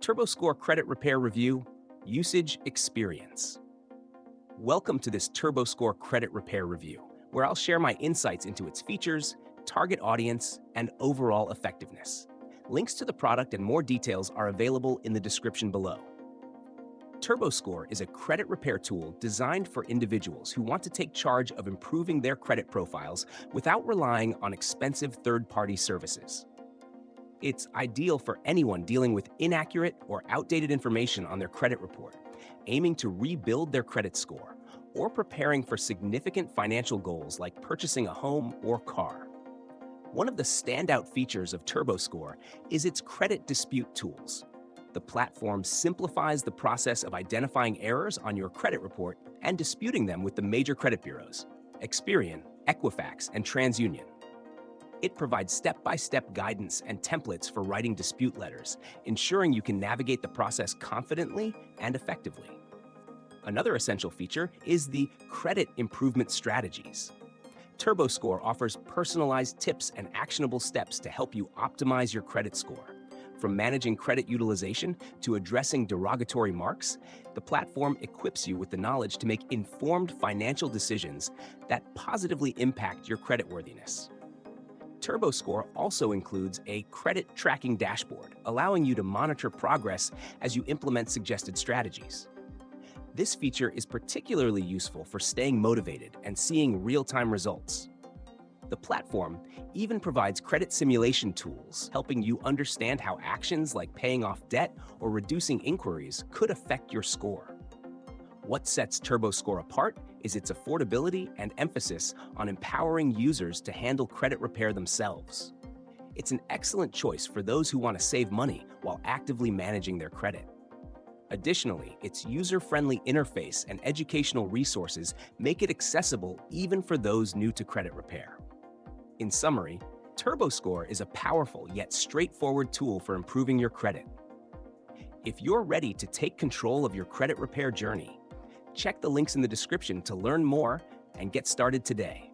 TurboScore Credit Repair Review, Usage Experience. Welcome to this TurboScore Credit Repair Review, where I'll share my insights into its features, target audience, and overall effectiveness. Links to the product and more details are available in the description below. TurboScore is a credit repair tool designed for individuals who want to take charge of improving their credit profiles without relying on expensive third-party services. It's ideal for anyone dealing with inaccurate or outdated information on their credit report, aiming to rebuild their credit score, or preparing for significant financial goals like purchasing a home or car. One of the standout features of TurboScore is its credit dispute tools. The platform simplifies the process of identifying errors on your credit report and disputing them with the major credit bureaus, Experian, Equifax, and TransUnion. It provides step-by-step guidance and templates for writing dispute letters, ensuring you can navigate the process confidently and effectively. Another essential feature is the credit improvement strategies. TurboScore offers personalized tips and actionable steps to help you optimize your credit score. From managing credit utilization to addressing derogatory marks, the platform equips you with the knowledge to make informed financial decisions that positively impact your creditworthiness. TurboScore also includes a credit tracking dashboard, allowing you to monitor progress as you implement suggested strategies. This feature is particularly useful for staying motivated and seeing real-time results. The platform even provides credit simulation tools, helping you understand how actions like paying off debt or reducing inquiries could affect your score. What sets TurboScore apart is its affordability and emphasis on empowering users to handle credit repair themselves. It's an excellent choice for those who want to save money while actively managing their credit. Additionally, its user-friendly interface and educational resources make it accessible even for those new to credit repair. In summary, TurboScore is a powerful yet straightforward tool for improving your credit. If you're ready to take control of your credit repair journey, check the links in the description to learn more and get started today.